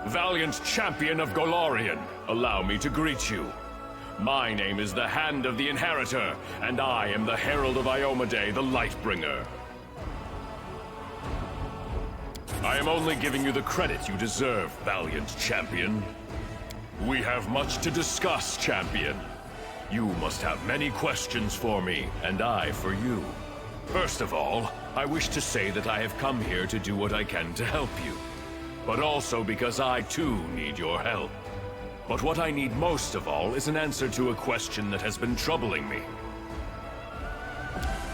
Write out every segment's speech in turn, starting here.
Valiant champion of Golarion, allow me to greet you. My name is the Hand of the Inheritor, and I am the Herald of Iomedae, the Lightbringer. I am only giving you the credit you deserve, valiant champion. We have much to discuss, champion. You must have many questions for me, and I for you. First of all, I wish to say that I have come here to do what I can to help you. But also because I too need your help. But what I need most of all is an answer to a question that has been troubling me.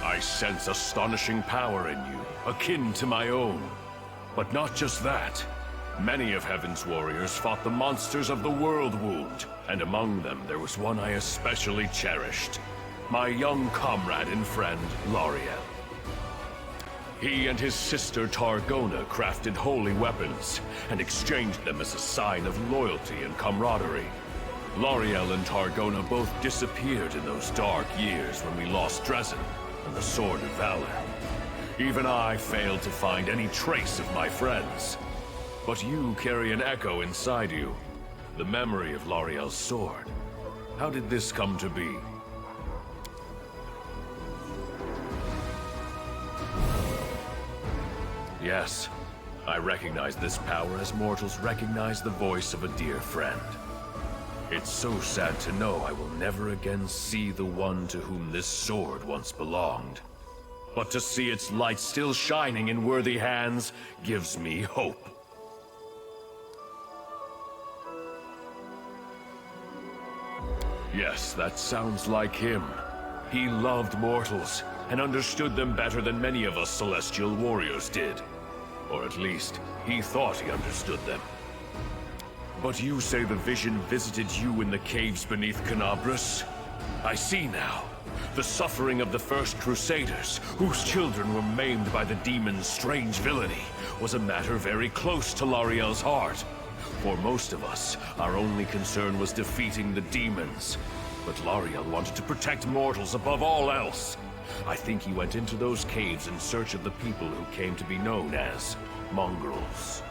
I sense astonishing power in you, akin to my own. But not just that. Many of Heaven's warriors fought the monsters of the World Wound, and among them there was one I especially cherished. My young comrade and friend, Lariel. He and his sister Targona crafted holy weapons, and exchanged them as a sign of loyalty and camaraderie. Lariel and Targona both disappeared in those dark years when we lost Dresden and the Sword of Valor. Even I failed to find any trace of my friends. But you carry an echo inside you, the memory of Lariel's sword. How did this come to be? Yes, I recognize this power as mortals recognize the voice of a dear friend. It's so sad to know I will never again see the one to whom this sword once belonged. But to see its light still shining in worthy hands gives me hope. Yes, that sounds like him. He loved mortals, and understood them better than many of us celestial warriors did. Or at least, he thought he understood them. But you say the vision visited you in the caves beneath Canabras? I see now. The suffering of the first Crusaders, whose children were maimed by the demon's strange villainy, was a matter very close to Lariel's heart. For most of us, our only concern was defeating the demons. But Lariel wanted to protect mortals above all else. I think he went into those caves in search of the people who came to be known as mongrels.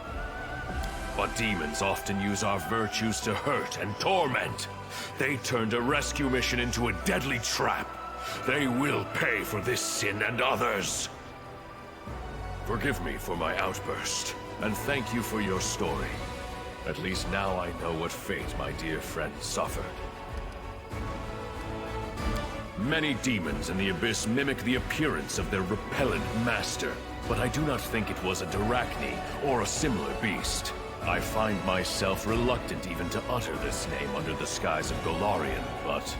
But demons often use our virtues to hurt and torment. They turned a rescue mission into a deadly trap. They will pay for this sin and others. Forgive me for my outburst, and thank you for your story. At least now I know what fate my dear friend suffered. Many demons in the Abyss mimic the appearance of their repellent master, but I do not think it was a Dyrachne or a similar beast. I find myself reluctant even to utter this name under the skies of Golarion, but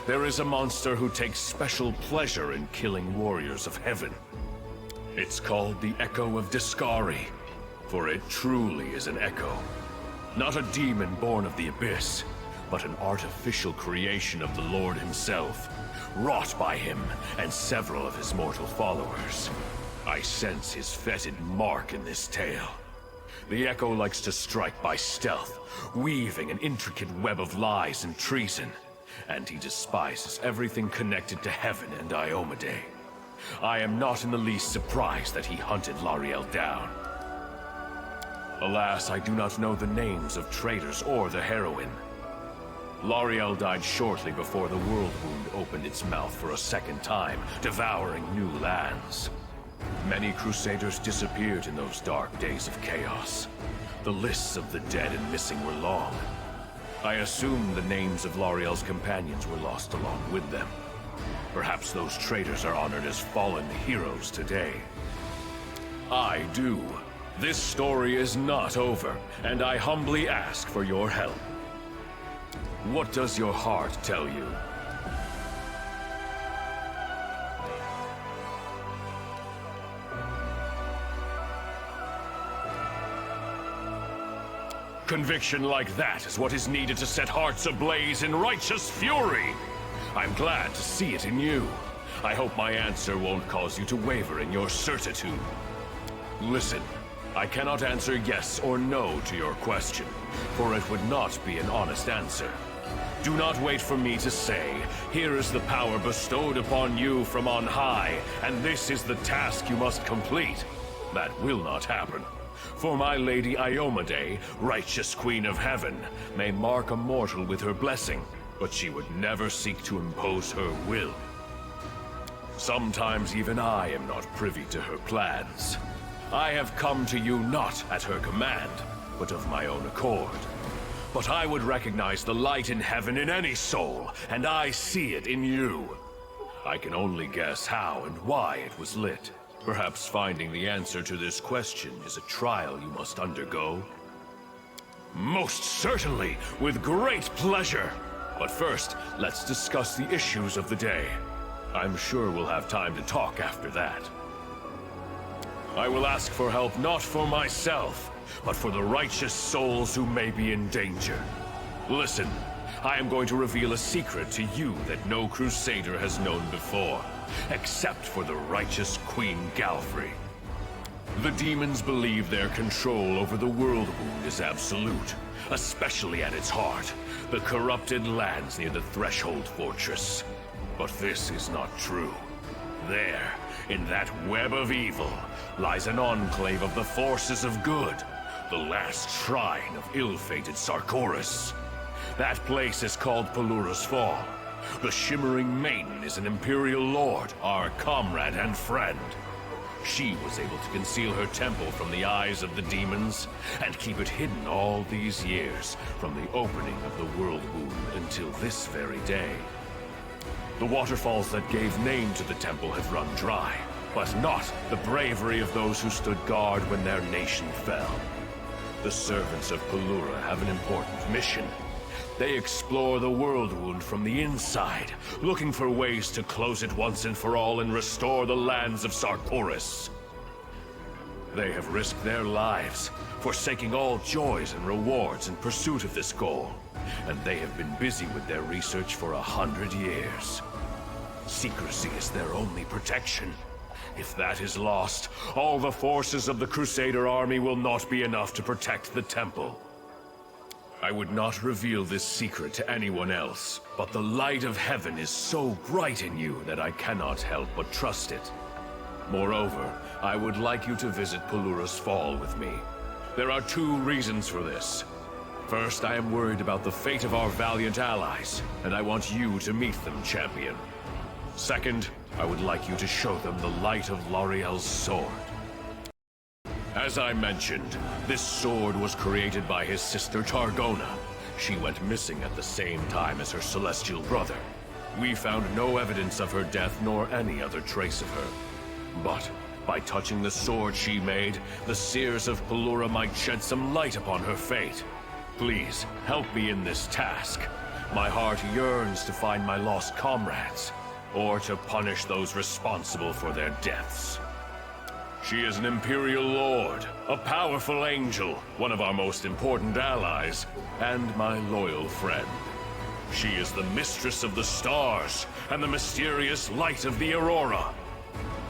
there is a monster who takes special pleasure in killing warriors of heaven. It's called the Echo of Discari, for it truly is an echo. Not a demon born of the Abyss, but an artificial creation of the Lord himself, wrought by him and several of his mortal followers. I sense his fetid mark in this tale. The Echo likes to strike by stealth, weaving an intricate web of lies and treason, and he despises everything connected to heaven and Iomedae. I am not in the least surprised that he hunted Lariel down. Alas, I do not know the names of traitors or the heroine. Lariel died shortly before the World Wound opened its mouth for a second time, devouring new lands. Many Crusaders disappeared in those dark days of chaos. The lists of the dead and missing were long. I assume the names of Lariel's companions were lost along with them. Perhaps those traitors are honored as fallen heroes today. I do. This story is not over, and I humbly ask for your help. What does your heart tell you? Conviction like that is what is needed to set hearts ablaze in righteous fury. I'm glad to see it in you. I hope my answer won't cause you to waver in your certitude. Listen, I cannot answer yes or no to your question, for it would not be an honest answer. Do not wait for me to say, here is the power bestowed upon you from on high, and this is the task you must complete. That will not happen. For my lady Iomade, righteous queen of heaven, may mark a mortal with her blessing, but she would never seek to impose her will. Sometimes even I am not privy to her plans. I have come to you not at her command, but of my own accord. But I would recognize the light in heaven in any soul, and I see it in you. I can only guess how and why it was lit. Perhaps finding the answer to this question is a trial you must undergo. Most certainly, with great pleasure. But first, let's discuss the issues of the day. I'm sure we'll have time to talk after that. I will ask for help not for myself, but for the righteous souls who may be in danger. Listen, I am going to reveal a secret to you that no Crusader has known before, except for the righteous Queen Galfrey. The demons believe their control over the world wound is absolute, especially at its heart, the corrupted lands near the Threshold Fortress. But this is not true. There, in that web of evil, lies an enclave of the forces of good, the last shrine of ill-fated Sarkoris. That place is called Pollura's Fall. The Shimmering Maiden is an Imperial Lord, our comrade and friend. She was able to conceal her temple from the eyes of the demons, and keep it hidden all these years, from the opening of the world wound until this very day. The waterfalls that gave name to the temple have run dry, but not the bravery of those who stood guard when their nation fell. The servants of Pollura have an important mission. They explore the world wound from the inside, looking for ways to close it once and for all and restore the lands of Sarkoris. They have risked their lives, forsaking all joys and rewards in pursuit of this goal, and they have been busy with their research for 100 years. Secrecy is their only protection. If that is lost, all the forces of the Crusader army will not be enough to protect the temple. I would not reveal this secret to anyone else, but the light of heaven is so bright in you that I cannot help but trust it. Moreover, I would like you to visit Pollura's Fall with me. There are 2 reasons for this. First, I am worried about the fate of our valiant allies, and I want you to meet them, champion. Second, I would like you to show them the light of L'Ariel's sword. As I mentioned, this sword was created by his sister Targona. She went missing at the same time as her celestial brother. We found no evidence of her death nor any other trace of her. But by touching the sword she made, the seers of Pollura might shed some light upon her fate. Please, help me in this task. My heart yearns to find my lost comrades, or to punish those responsible for their deaths. She is an Imperial Lord, a powerful angel, one of our most important allies, and my loyal friend. She is the mistress of the stars, and the mysterious light of the Aurora.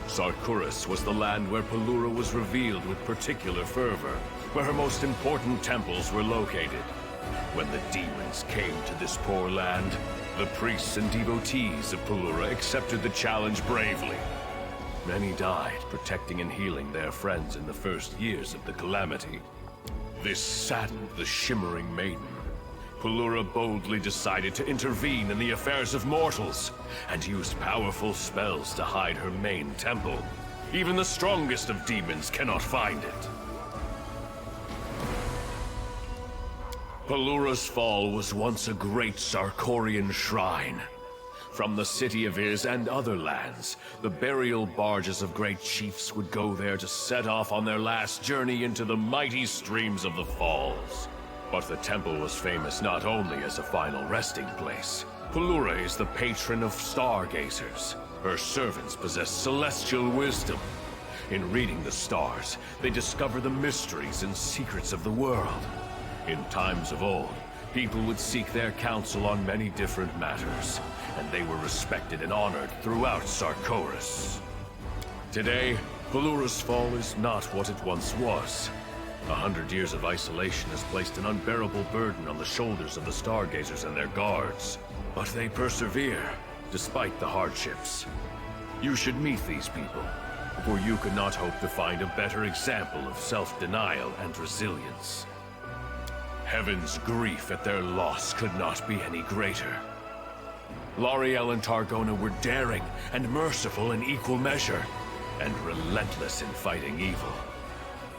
Sarkoris was the land where Pollura was revealed with particular fervor, where her most important temples were located. When the demons came to this poor land, the priests and devotees of Pollura accepted the challenge bravely. Many died protecting and healing their friends in the first years of the calamity. This saddened the Shimmering Maiden. Pollura boldly decided to intervene in the affairs of mortals, and used powerful spells to hide her main temple. Even the strongest of demons cannot find it. Pollura's Fall was once a great Sarkorian shrine. From the city of Iz and other lands, the burial barges of great chiefs would go there to set off on their last journey into the mighty streams of the falls. But the temple was famous not only as a final resting place. Pollura is the patron of stargazers. Her servants possess celestial wisdom. In reading the stars, they discover the mysteries and secrets of the world. In times of old, people would seek their counsel on many different matters, and they were respected and honored throughout Sarkoris. Today, Pollura's Fall is not what it once was. 100 years of isolation has placed an unbearable burden on the shoulders of the stargazers and their guards. But they persevere, despite the hardships. You should meet these people. for you could not hope to find a better example of self-denial and resilience. Heaven's grief at their loss could not be any greater. L'Ariel and Targona were daring and merciful in equal measure, and relentless in fighting evil.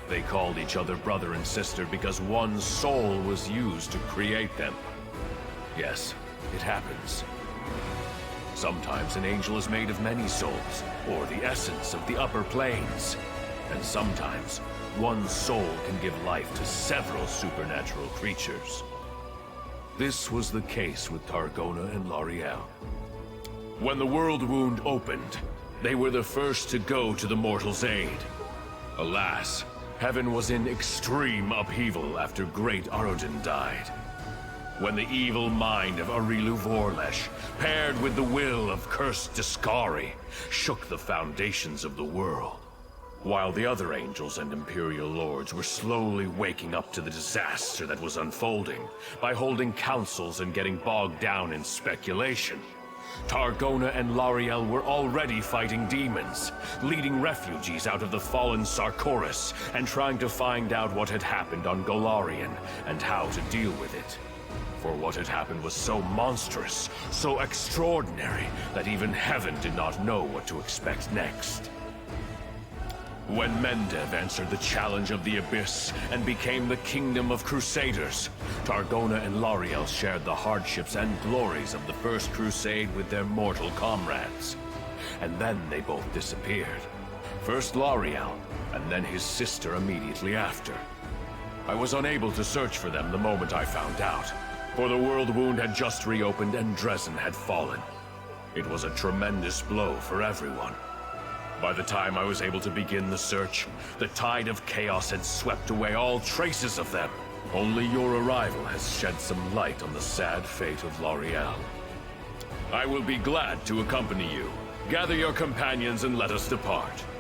They called each other brother and sister because one soul was used to create them. Yes, it happens. Sometimes an angel is made of many souls, or the essence of the upper planes. And sometimes, one soul can give life to several supernatural creatures. This was the case with Targona and L'Ariel. When the world wound opened, they were the first to go to the mortal's aid. Alas, heaven was in extreme upheaval after great Arodin died. When the evil mind of Arilu Vorlesh, paired with the will of cursed Discari, shook the foundations of the world. While the other angels and Imperial Lords were slowly waking up to the disaster that was unfolding by holding councils and getting bogged down in speculation, Targona and L'Ariel were already fighting demons, leading refugees out of the fallen Sarkoris, and trying to find out what had happened on Golarion and how to deal with it. For what had happened was so monstrous, so extraordinary, that even heaven did not know what to expect next. When Mendev answered the challenge of the Abyss and became the Kingdom of Crusaders, Targona and L'Ariel shared the hardships and glories of the First Crusade with their mortal comrades. And then they both disappeared. First L'Ariel, and then his sister immediately after. I was unable to search for them the moment I found out, for the world wound had just reopened and Dresden had fallen. It was a tremendous blow for everyone. By the time I was able to begin the search, the tide of chaos had swept away all traces of them. Only your arrival has shed some light on the sad fate of L'Ariel. I will be glad to accompany you. Gather your companions and let us depart.